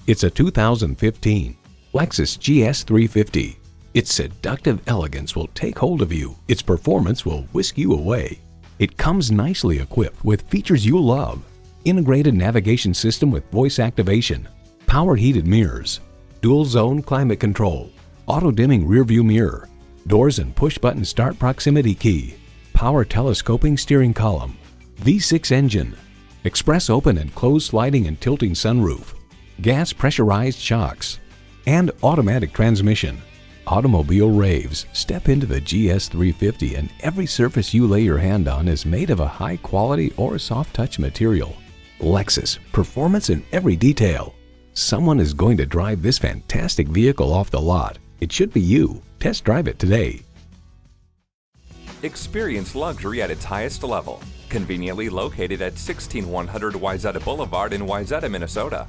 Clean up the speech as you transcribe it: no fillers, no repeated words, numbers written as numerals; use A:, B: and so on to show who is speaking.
A: It's a 2015 Lexus GS350. Its seductive elegance will take hold of you. Its performance will whisk you away. It comes nicely equipped with features you love. Integrated navigation system with voice activation, power heated mirrors, dual zone climate control, auto dimming rearview mirror, doors and push button start proximity key, power telescoping steering column, V6 engine, express open and closed sliding and tilting sunroof, gas pressurized shocks, and automatic transmission. Automobile raves. Step into the GS350 and every surface you lay your hand on is made of a high quality or soft touch material. Lexus, performance in every detail. Someone is going to drive this fantastic vehicle off the lot. It should be you. Test drive it today.
B: Experience luxury at its highest level. Conveniently located at 16100 Wayzata Boulevard in Wayzata, Minnesota.